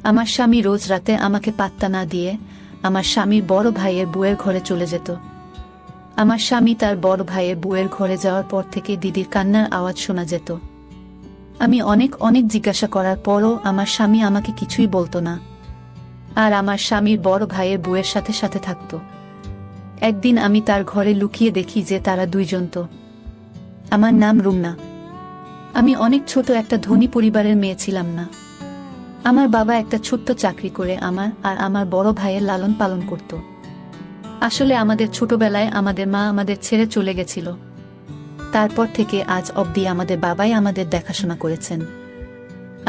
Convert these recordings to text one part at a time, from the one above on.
আমার স্বামী রোজ রাতে আমাকে পাত্তা না দিয়ে আমার স্বামীর বড় ভাইয়ের বউয়ের ঘরে চলে যেত। আমার স্বামী তার বড় ভাইয়ের বউয়ের ঘরে যাওয়ার পর থেকে দিদির কান্নার আওয়াজ শোনা যেত। আমি অনেক অনেক জিজ্ঞাসা করার পরও আমার স্বামী আমাকে কিছুই বলতো না, আর আমার স্বামীর বড় ভাইয়ের বউয়ের সাথে সাথে থাকত। একদিন আমি তার ঘরে লুকিয়ে দেখি যে তারা দুইজন তো। আমার নাম রুমনা। আমি অনেক ছোট একটা ধনী পরিবারের মেয়ে ছিলাম না। আমার বাবা একটা ছোট্ট চাকরি করে আমার আর আমার বড় ভাইয়ের লালন পালন করত। আসলে আমাদের ছোটবেলায় আমাদের মা আমাদের ছেড়ে চলে গেছিল। তারপর থেকে আজ অবধি আমাদের বাবাই আমাদের দেখাশোনা করেছেন।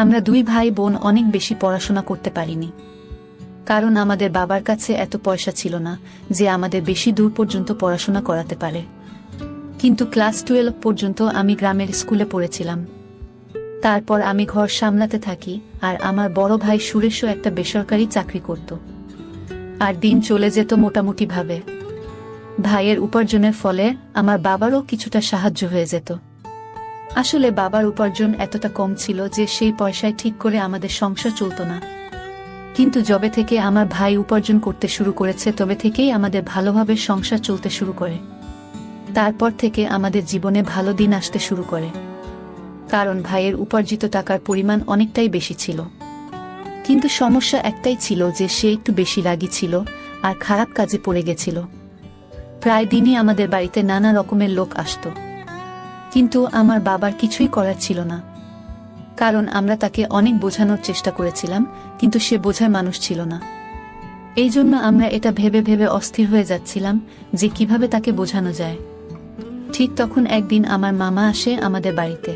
আমরা দুই ভাই বোন অনেক বেশি পড়াশোনা করতে পারিনি, কারণ আমাদের বাবার কাছে এত পয়সা ছিল না যে আমাদের বেশি দূর পর্যন্ত পড়াশোনা করাতে পারে। কিন্তু ক্লাস 12 পর্যন্ত আমি গ্রামের স্কুলে পড়েছিলাম। তারপর আমি ঘর সামলাতে থাকি, আর আমার বড় ভাই সুরেশও একটা বেসরকারি চাকরি করত। আর দিন চলে যেত মোটামুটি ভাবে। ভাইয়ের উপার্জনের ফলে আমার বাবারও কিছুটা সাহায্য হয়ে যেত। আসলে বাবার উপার্জন এতটা কম ছিল যে সেই পয়সায় ঠিক করে আমাদের সংসার চলত না। কিন্তু যবে থেকে আমার ভাই উপার্জন করতে শুরু করেছে তবে থেকেই আমাদের ভালোভাবে সংসার চলতে শুরু করে। তারপর থেকে আমাদের জীবনে ভালো দিন আসতে শুরু করে, কারণ ভাইয়ের উপার্জিত টাকার পরিমাণ অনেকটাই বেশি ছিল। কিন্তু সমস্যা একটাই ছিল যে সে একটু বেশি রাগী ছিল আর খারাপ কাজে পড়ে গেছিল। প্রায় দিনই আমাদের বাড়িতে নানা রকমের লোক আসতো, কিন্তু আমার বাবার কিছুই করার ছিল না, কারণ আমরা তাকে অনেক বোঝানোর চেষ্টা করেছিলাম, কিন্তু সে বোঝার মানুষ ছিল না। এই জন্য আমরা এটা ভেবে ভেবে অস্থির হয়ে যাচ্ছিলাম যে কিভাবে তাকে বোঝানো যায়। ঠিক তখন একদিন আমার মামা আসে আমাদের বাড়িতে।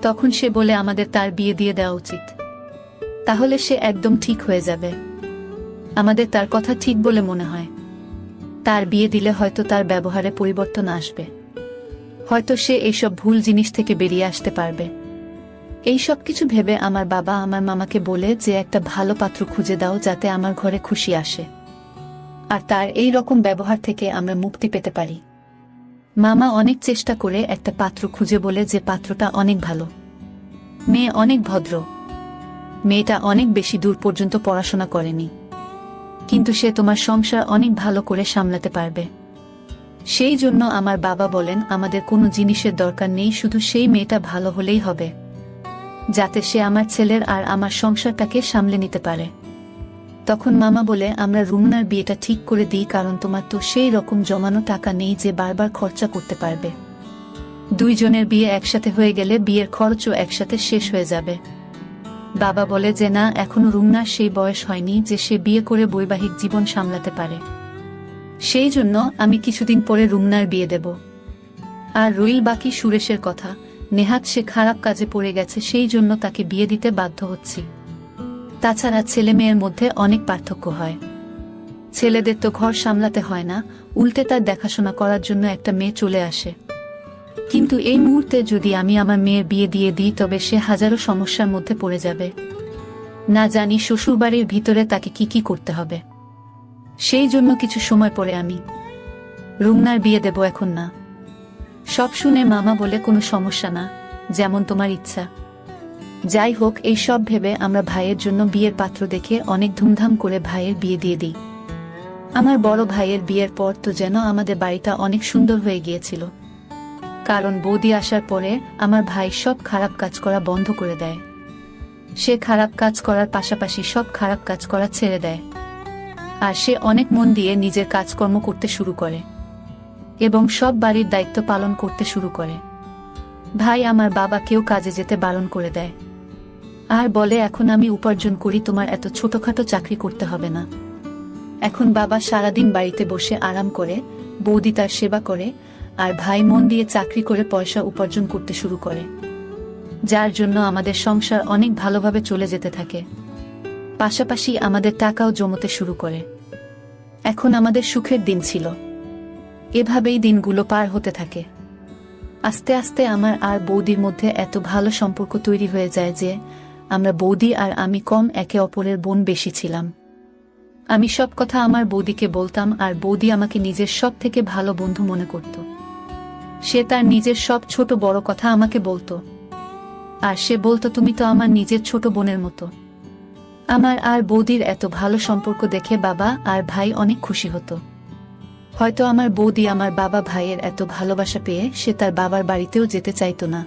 তখন সে বলে আমাদের তার বিয়ে দিয়ে দেওয়া উচিত, তাহলে সে একদম ঠিক হয়ে যাবে। আমাদের তার কথা ঠিক বলে মনে হয়। তার বিয়ে দিলে হয়তো তার ব্যবহারে পরিবর্তন আসবে, হয়তো সে এইসব ভুল জিনিস থেকে বেরিয়ে আসতে পারবে। এই সব কিছু ভেবে আমার বাবা আমার মামাকে বলে যে একটা ভালো পাত্র খুঁজে দাও যাতে আমার ঘরে খুশি আসে, আর তার এই রকম ব্যবহার থেকে আমরা মুক্তি পেতে পারি। মামা অনেক চেষ্টা করে একটা পাত্র খুঁজে বলে যে পাত্রটা অনেক ভালো, মেয়ে অনেক ভদ্র, মেয়েটা অনেক বেশি দূর পর্যন্ত পড়াশোনা করেনি, কিন্তু সে তোমার সংসার অনেক ভালো করে সামলাতে পারবে। সেই জন্য আমার বাবা বলেন আমাদের কোনো জিনিসের দরকার নেই, শুধু সেই মেয়েটা ভালো হলেই হবে, যাতে সে আমার ছেলের আর আমার সংসারটাকে সামলে নিতে পারে। তখন মামা বলে আমরা রুমনার বিয়েটা ঠিক করে দিই, কারণ তোমার তো সেই রকম জমানো টাকা নেই যে বারবার খরচা করতে পারবে। দুইজনের বিয়ে একসাথে হয়ে গেলে বিয়ের খরচও একসাথে শেষ হয়ে যাবে। বাবা বলে যে না, এখনো রুমনার সেই বয়স হয়নি যে সে বিয়ে করে বৈবাহিক জীবন সামলাতে পারে। সেই জন্য আমি কিছুদিন পরে রুমনার বিয়ে দেব। আর রইল বাকি সুরেশের কথা, নেহাত সে খারাপ কাজে পড়ে গেছে, সেই জন্য তাকে বিয়ে দিতে বাধ্য হচ্ছি। তাছাড়া ছেলে মেয়ের মধ্যে অনেক পার্থক্য হয়। ছেলেদের তো ঘর সামলাতে হয় না, উল্টে তার দেখাশোনা করার জন্য একটা মেয়ে চলে আসে। কিন্তু এই মুহূর্তে যদি আমি আমার মেয়ের বিয়ে দিয়ে দিই তবে সে হাজারো সমস্যার মধ্যে পড়ে যাবে। না জানি শ্বশুরবাড়ির ভিতরে তাকে কি কি করতে হবে। সেই জন্য কিছু সময় পরে আমি রুমনার বিয়ে দেব, এখন না। সব শুনে মামা বলে কোনো সমস্যা না, যেমন তোমার ইচ্ছা। যাই হোক, এই সব ভেবে আমরা ভাইয়ের জন্য বিয়ের পাত্র দেখে অনেক ধুমধাম করে ভাইয়ের বিয়ে দিয়ে দিই। আমার বড় ভাইয়ের বিয়ের পর তো যেন আমাদের বাড়িটা অনেক সুন্দর হয়ে গিয়েছিল, কারণ বৌদি আসার পরে আমার ভাই সব খারাপ কাজ করা বন্ধ করে দেয়। সে খারাপ কাজ করার পাশাপাশি সব খারাপ কাজ করা ছেড়ে দেয়, আর সে অনেক মন দিয়ে নিজের কাজকর্ম করতে শুরু করে এবং সব বাড়ির দায়িত্ব পালন করতে শুরু করে। ভাই আমার বাবাকেও কাজে যেতে বারণ করে দেয়, আর বলে এখন আমি উপার্জন করি, তোমার এত ছোটখাটো চাকরি করতে হবে না। এখন বাবা সারাদিন বাড়িতে বসে আরাম করে, বৌদি তার সেবা করে, আর ভাই মন দিয়ে চাকরি করে পয়সা উপার্জন করতে শুরু করে, যার জন্য আমাদের সংসার অনেক ভালোভাবে চলে যেতে থাকে। পাশাপাশি আমাদের টাকাও জমতে শুরু করে। এখন আমাদের সুখের দিন ছিল। এভাবেই দিনগুলো পার হতে থাকে। আস্তে আস্তে আমার আর বৌদির মধ্যে এত ভালো সম্পর্ক তৈরি হয়ে যায় যে আমরা বৌদি আর আমি কম, একে অপরের বোন বেশি ছিলাম। আমি সব কথা আমার বৌদিকে বলতাম, আর বৌদি আমাকে নিজের সব থেকে ভালো বন্ধু মনে করত। সে তার নিজের সব ছোট বড় কথা আমাকে বলতো, আর সে বলতো তুমি তো আমার নিজের ছোট বোনের মতো। আমার আর বৌদির এত ভালো সম্পর্ক দেখে বাবা আর ভাই অনেক খুশি হতো। হয়তো আমার বৌদি আমার বাবা ভাইয়ের এত ভালোবাসা পেয়ে সে তার বাবার বাড়িতেও যেতে চাইতো না।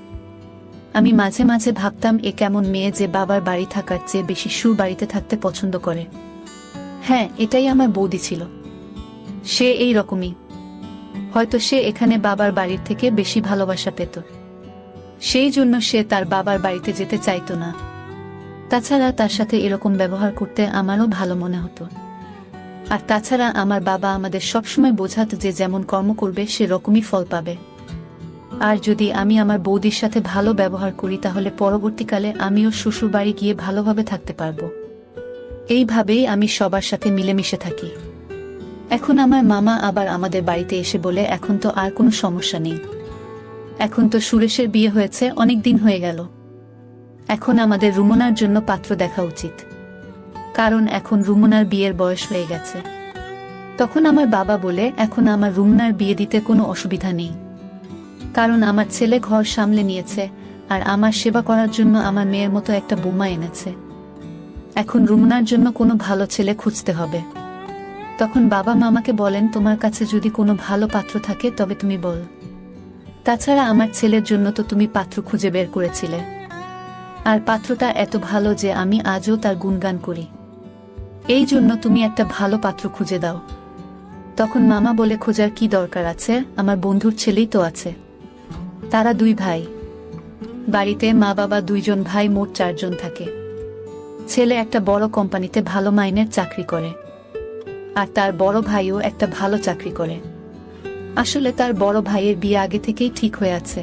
আমি মাঝে মাঝে ভাবতাম এ কেমন মেয়ে যে বাবার বাড়ি থাকার চেয়ে বেশি বাড়িতে থাকতে পছন্দ করে। হ্যাঁ, এটাই আমার বৌদি ছিল। সে এই রকমই। হয়তো সে এখানে বাবার বাড়ির থেকে বেশি ভালোবাসা পেত, সেই জন্য সে তার বাবার বাড়িতে যেতে চাইতো না। তাছাড়া তার সাথে এরকম ব্যবহার করতে আমারও ভালো মনে হতো। আর তাছাড়া আমার বাবা আমাদের সবসময় বোঝাতো যে যেমন কর্ম করবে সে রকমই ফল পাবে। আর যদি আমি আমার বৌদির সাথে ভালো ব্যবহার করি তাহলে পরবর্তীকালে আমিও শ্বশুর বাড়ি গিয়ে ভালোভাবে থাকতে পারবো। এইভাবেই আমি সবার সাথে মিলেমিশে থাকি। এখন আমার মামা আবার আমাদের বাড়িতে এসে বলে এখন তো আর কোনো সমস্যা নেই, এখন তো সুরেশের বিয়ে হয়েছে, অনেক দিন হয়ে গেল, এখন আমাদের রুমনার জন্য পাত্র দেখা উচিত, কারণ এখন রুমনার বিয়ের বয়স হয়ে গেছে। তখন আমার বাবা বলে এখন আমার রুমনার বিয়ে দিতে কোনো অসুবিধা নেই, কারণ আমার ছেলে ঘর সামলে নিয়েছে আর আমার সেবা করার জন্য আমার মেয়ের মতো একটা বৌমা এনেছে। এখন রুমনার জন্য কোনো ভালো ছেলে খুঁজতে হবে। তখন বাবা মামাকে বলেন তোমার কাছে যদি কোনো ভালো পাত্র থাকে তবে তুমি বল, তাছাড়া আমার ছেলের জন্য তো তুমি পাত্র খুঁজে বের করেছিলে, আর পাত্রটা এত ভালো যে আমি আজও তার গুণগান করি, এই জন্য তুমি একটা ভালো পাত্র খুঁজে দাও। তখন মামা বলে খোঁজার কি দরকার আছে, আমার বন্ধুর ছেলেই তো আছে, তারা 2 ভাই, বাড়িতে মা বাবা 2 জন ভাই, মোট 4 জন থাকে। ছেলে একটা বড় কোম্পানিতে ভালো মাইনের চাকরি করে, আর তার বড় ভাইও একটা ভালো চাকরি করে। আসলে তার বড় ভাইয়ের বিয়ে আগে থেকেই ঠিক হয়ে আছে,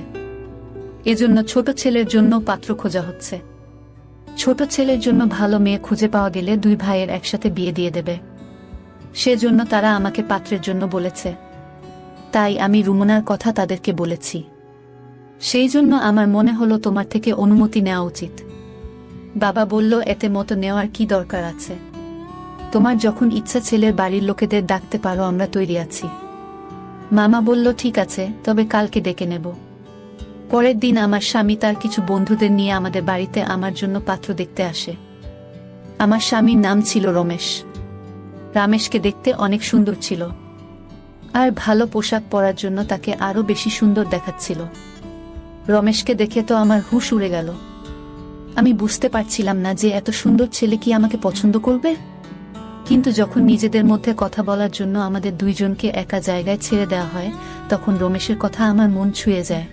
এজন্য ছোট ছেলের জন্য পাত্র খোঁজা হচ্ছে। ছোট ছেলের জন্য ভালো মেয়ে খুঁজে পাওয়া গেলে 2 ভাইয়ের একসাথে বিয়ে দিয়ে দেবে, সেজন্য তারা আমাকে পাত্রের জন্য বলেছে। তাই আমি রুমনার কথা তাদেরকে বলেছি, সেই জন্য আমার মনে হলো তোমার থেকে অনুমতি নেওয়া উচিত। বাবা বলল এতে মতো নেওয়ার কি দরকার আছে, তোমার যখন ইচ্ছা ছেলের বাড়ির লোকেদের ডাকতে পারো, আমরা তৈরি আছি। মামা বলল ঠিক আছে, তবে কালকে ডেকে নেব। পরের দিন আমার স্বামী তার কিছু বন্ধুদের নিয়ে আমাদের বাড়িতে আমার জন্য পাত্র দেখতে আসে। আমার স্বামীর নাম ছিল রমেশ। রমেশকে দেখতে অনেক সুন্দর ছিল, আর ভালো পোশাক পরার জন্য তাকে আরো বেশি সুন্দর দেখাচ্ছিল। রমেশকে দেখে তো আমার হুঁশ উড়ে গেল। আমি বুঝতে পারছিলাম না যে এত সুন্দর ছেলে কি আমাকে পছন্দ করবে। কিন্তু যখন নিজেদের মধ্যে কথা বলার জন্য আমাদের 2 জনকে একা জায়গায় ছেড়ে দেওয়া হয়, তখন রমেশের কথা আমার মন ছুঁয়ে যায়।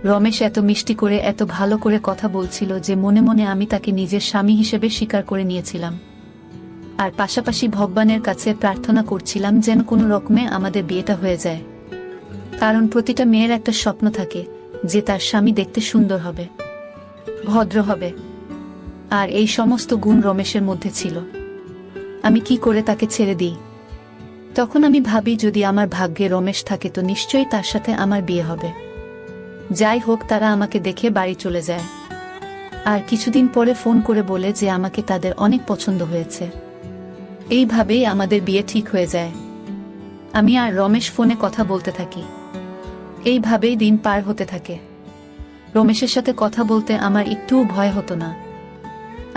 রমেশ এত মিষ্টি করে এত ভালো করে কথা বলছিল যে মনে মনে আমি তাকে নিজের স্বামী হিসেবে স্বীকার করে নিয়েছিলাম, আর পাশাপাশি ভগবানের কাছে প্রার্থনা করছিলাম যেন কোনো রকমে আমাদের বিয়েটা হয়ে যায়। কারণ প্রতিটা মেয়ের একটা স্বপ্ন থাকে যে তার স্বামী দেখতে সুন্দর হবে, ভদ্র হবে, আর এই সমস্ত গুণ রমেশের মধ্যে ছিল। আমি কি করে তাকে ছেড়ে দিই? তখন আমি ভাবি যদি আমার ভাগ্যে রমেশ থাকে তো নিশ্চয়ই তার সাথে আমার বিয়ে হবে। যাই হোক, তারা আমাকে দেখে বাড়ি চলে যায়, আর কিছুদিন পরে ফোন করে বলে যে আমাকে তাদের অনেক পছন্দ হয়েছে। এইভাবেই আমাদের বিয়ে ঠিক হয়ে যায়। আমি আর রমেশ ফোনে কথা বলতে থাকি, এইভাবেই দিন পার হতে থাকে। রমেশের সাথে কথা বলতে আমার একটুও ভয় হতো না,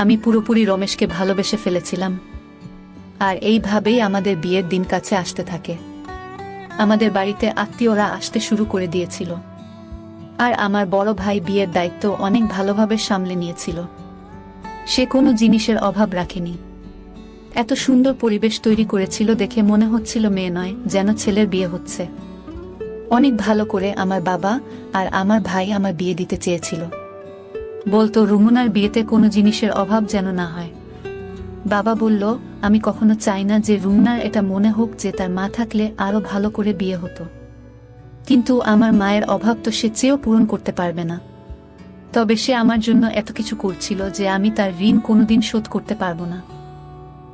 আমি পুরোপুরি রমেশকে ভালোবেসে ফেলেছিলাম। আর এইভাবেই আমাদের বিয়ের দিন কাছে আসতে থাকে। আমাদের বাড়িতে আত্মীয়রা আসতে শুরু করে দিয়েছিল, আর আমার বড় ভাই বিয়ের দায়িত্ব অনেক ভালোভাবে সামলে নিয়েছিল। সে কোনো জিনিসের অভাব রাখেনি, এত সুন্দর পরিবেশ তৈরি করেছিল দেখে মনে হচ্ছিল মেয়ে নয় যেন ছেলের বিয়ে হচ্ছে। অনেক ভালো করে আমার বাবা আর আমার ভাই আমার বিয়ে দিতে চেয়েছিল, বলতো রুমনার বিয়েতে কোনো জিনিসের অভাব যেন না হয়। বাবা বলল আমি কখনো চাই না যে রুমনার এটা মনে হোক যে তার মা থাকলে আরো ভালো করে বিয়ে হতো, কিন্তু আমার মায়ের অভাব তো সে চেয়েও পূরণ করতে পারবে না। তবে সে আমার জন্য এত কিছু করছিল যে আমি তার ঋণ কোনোদিন শোধ করতে পারবো না।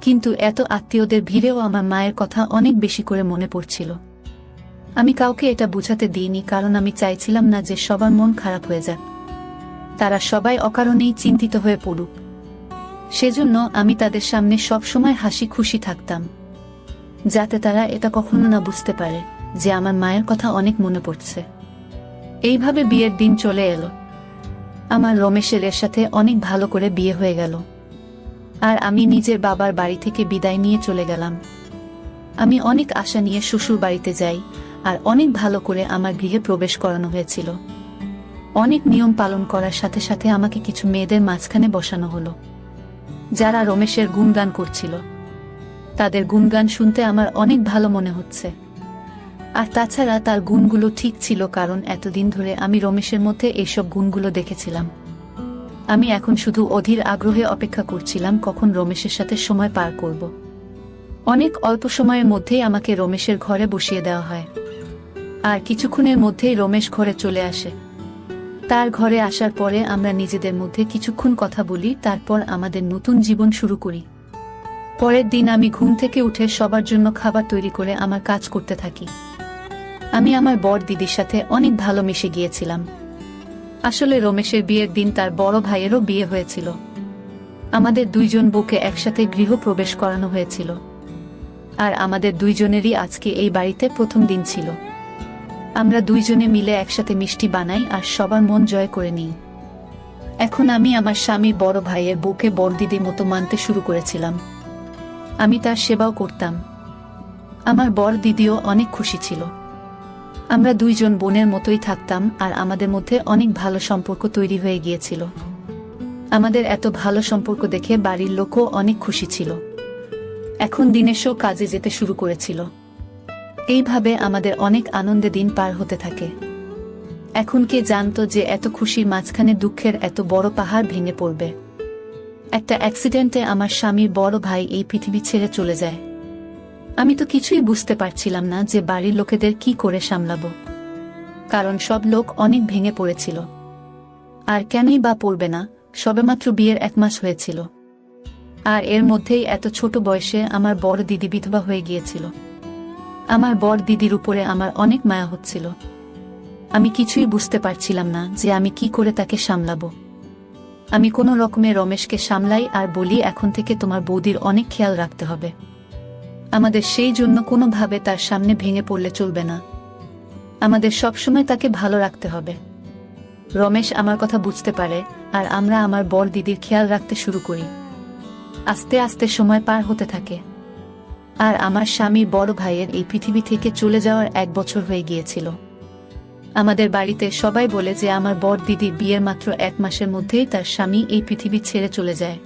কিন্তু এত আত্মীয়দের ভিড়েও আমার মায়ের কথা অনেক বেশি করে মনে পড়ছিল। আমি কাউকে এটা বুঝাতে দিইনি, কারণ আমি চাইছিলাম না যে সবার মন খারাপ হয়ে যাক, তারা সবাই অকারণেই চিন্তিত হয়ে পড়ুক। সেজন্য আমি তাদের সামনে সব সময় হাসি খুশি থাকতাম, যাতে তারা এটা কখনো না বুঝতে পারে যে আমার মায়ের কথা অনেক মনে পড়ছে। এইভাবে বিয়ের দিন চলে এলো। আমার রমেশের সাথে অনেক ভালো করে বিয়ে হয়ে গেল। আর আমি নিজের বাবার বাড়ি থেকে বিদায় নিয়ে চলে গেলাম। আমি অনেক আশা নিয়ে শ্বশুর বাড়িতে যাই, আর অনেক ভালো করে আমার গৃহে প্রবেশ করানো হয়েছিল। অনেক নিয়ম পালন করার সাথে সাথে আমাকে কিছু মেয়েদের মাঝখানে বসানো হলো, যারা রমেশের গুণগান করছিল। তাদের গুণগান শুনতে আমার অনেক ভালো মনে হচ্ছে। আর তাছাড়া তার গুণগুলো ঠিক ছিল, কারণ এতদিন ধরে আমি রমেশের মধ্যে এইসব গুণগুলো দেখেছিলাম। আমি এখন শুধু অধীর আগ্রহে অপেক্ষা করছিলাম কখন রমেশের সাথে সময় পার করব। অনেক অল্প সময়ের মধ্যেই আমাকে রমেশের ঘরে বসিয়ে দেওয়া হয়, আর কিছুক্ষণের মধ্যেই রমেশ ঘরে চলে আসে। তার ঘরে আসার পরে আমরা নিজেদের মধ্যে কিছুক্ষণ কথা বলি, তারপর আমাদের নতুন জীবন শুরু করি। পরের দিন আমি ঘুম থেকে উঠে সবার জন্য খাবার তৈরি করে আমার কাজ করতে থাকি। আমি আমার বড় দিদির সাথে অনেক ভালো মিশে গিয়েছিলাম। আসলে রমেশের বিয়ের দিন তার বড় ভাইয়েরও বিয়ে হয়েছিল। আমাদের দুইজন বউকে একসাথে গৃহ প্রবেশ করানো হয়েছিল, আর আমাদের দুইজনেরই আজকে এই বাড়িতে প্রথম দিন ছিল। আমরা দুইজনে মিলে একসাথে মিষ্টি বানাই আর সবার মন জয় করে নিই। এখন আমি আমার স্বামীর বড় ভাইয়ের বউকে বড় দিদির মতো মানতে শুরু করেছিলাম। আমি তার সেবাও করতাম। আমার বড় দিদিও অনেক খুশি ছিল। আমরা দুইজন বোনের মতোই থাকতাম, আর আমাদের মধ্যে অনেক ভালো সম্পর্ক তৈরি হয়ে গিয়েছিল। আমাদের এত ভালো সম্পর্ক দেখে বাড়ির লোকও অনেক খুশি ছিল। এখন দিনেশও কাজে যেতে শুরু করেছিল। এইভাবে আমাদের অনেক আনন্দে দিন পার হতে থাকে। এখন কে জানতো যে এত খুশির মাঝখানে দুঃখের এত বড় পাহাড় ভেঙে পড়বে। একটা অ্যাক্সিডেন্টে আমার স্বামীর বড় ভাই এই পৃথিবী ছেড়ে চলে যায়। আমি তো কিছুই বুঝতে পারছিলাম না যে বাড়ির লোকেদের কি করে সামলাবো, কারণ সব লোক অনেক ভেঙে পড়েছিল। আর কেনই বা পড়বে না, সবেমাত্র বিয়ের 1 মাস হয়েছিল, আর এর মধ্যেই এত ছোট বয়সে আমার বড় দিদি বিধবা হয়ে গিয়েছিল। আমার বড় দিদির উপরে আমার অনেক মায়া হচ্ছিল। আমি কিছুই বুঝতে পারছিলাম না যে আমি কি করে তাকে সামলাবো। আমি কোনো রকমে রমেশকে সামলাই আর বলি, এখন থেকে তোমার বৌদির অনেক খেয়াল রাখতে হবে। আমাদের সেই জন্য কোনোভাবে তার সামনে ভেঙে পড়লে চলবে না। আমাদের সবসময় তাকে ভালো রাখতে হবে। রমেশ আমার কথা বুঝতে পারে, আর আমরা আমার বড় দিদির খেয়াল রাখতে শুরু করি। আস্তে আস্তে সময় পার হতে থাকে, আর আমার স্বামীর বড় ভাইয়ের এই পৃথিবী থেকে চলে যাওয়ার 1 বছর হয়ে গিয়েছিল। আমাদের বাড়িতে সবাই বলে যে আমার বড় দিদির বিয়ের মাত্র 1 মাসের মধ্যেই তার স্বামী এই পৃথিবী ছেড়ে চলে যায়,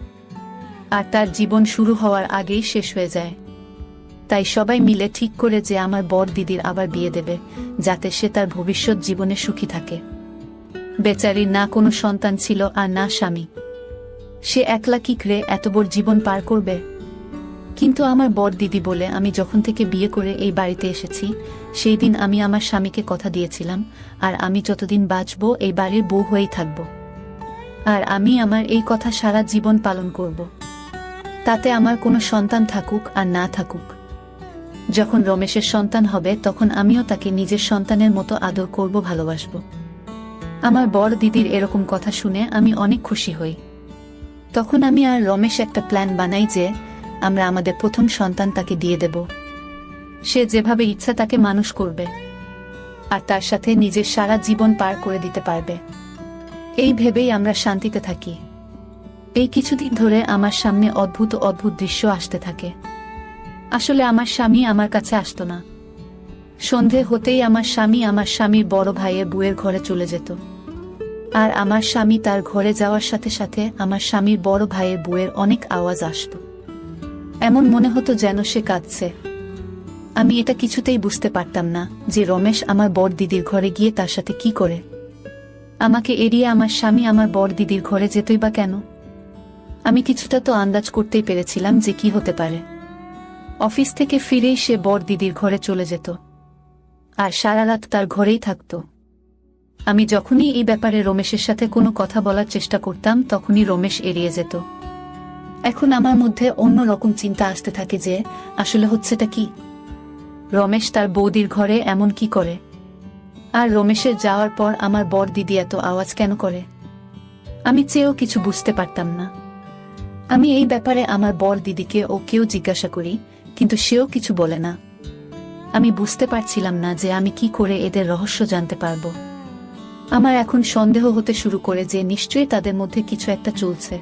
আর তার জীবন শুরু হওয়ার আগেই শেষ হয়ে যায়। তাই সবাই মিলে ঠিক করে যে আমার বড় দিদির আবার বিয়ে দেবে, যাতে সে তার ভবিষ্যৎ জীবনে সুখী থাকে। বেচারির না কোনো সন্তান ছিল আর না স্বামী। সে একলা কি করে এত বড় জীবন পার করবে? কিন্তু আমার বড় দিদি বলে আমি যখন থেকে বিয়ে করে এই বাড়িতে এসেছি, সেই দিন আমি আমার স্বামীকে কথা দিয়েছিলাম, আর আমি যতদিন বাঁচব এই বাড়ির বউ হয়েই থাকব। আর আমি আমার এই কথা সারা জীবন পালন করব। তাতে আমার কোনো সন্তান থাকুক আর না থাকুক। যখন রমেশের সন্তান হবে তখন আমিও তাকে নিজের সন্তানের মতো আদর করব, ভালোবাসব। আমার বড় দিদির এরকম কথা শুনে আমি অনেক খুশি হই। তখন আমি আর রমেশ একটা প্ল্যান বানাই যে আমরা আমাদের প্রথম সন্তান তাকে দিয়ে দেব। সে যেভাবে ইচ্ছা তাকে মানুষ করবে, আর তার সাথে নিজের সারা জীবন পার করে দিতে পারবে। এই ভেবেই আমরা শান্তিতে থাকি। এই কিছুদিন ধরে আমার সামনে অদ্ভুত অদ্ভুত দৃশ্য আসতে থাকে। আসলে আমার স্বামী আমার কাছে আসতো না। সন্ধে হতেই আমার স্বামী আমার স্বামীর বড় ভাইয়ের বউয়ের ঘরে চলে যেত, আর আমার স্বামী তার ঘরে যাওয়ার সাথে সাথে আমার স্বামীর বড় ভাইয়ের বউয়ের অনেক আওয়াজ আসত। এমন মনে হতো যেন সে কাঁদছে। আমি এটা কিছুতেই বুঝতে পারতাম না যে রমেশ আমার বড় দিদির ঘরে গিয়ে তার সাথে কি করে। আমাকে এড়িয়ে আমার স্বামী আমার বড় দিদির ঘরে যেতই বা কেন? আমি কিছুটা তো আন্দাজ করতেই পেরেছিলাম যে কি হতে পারে। অফিস থেকে ফিরেই সে বড় দিদির ঘরে চলে যেত, আর সারা রাত তার ঘরেই থাকত। আমি যখনই এই ব্যাপারে রমেশের সাথে কোনো কথা বলার চেষ্টা করতাম, তখনই রমেশ এড়িয়ে যেত। এখন আমার মধ্যে অন্য রকম চিন্তা আসতে থাকে যে আসলে হচ্ছেটা কি। রমেশ তার বৌদির ঘরে এমন কি করে? আর রমেশের যাওয়ার পর আমার বড় দিদি এত আওয়াজ কেন করে? আমি চেয়েও কিছু বুঝতে পারতাম না। আমি এই ব্যাপারে আমার বড় দিদিকে ও কেউ জিজ্ঞাসা করি, কিন্তু সেও কিছু বলে না। আমি বুঝতে পারছিলাম না যে আমি কি করে এদের রহস্য জানতে পারবো। আমার এখন সন্দেহ হতে শুরু করে যে নিশ্চয়ই তাদের মধ্যে কিছু একটা চলছে।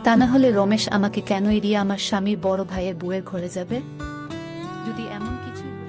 তা না হলে রমেশ আমাকে কেন এড়িয়ে আমার স্বামীর বড় ভাইয়ের বউয়ের ঘরে যাবে? যদি এমন কিছু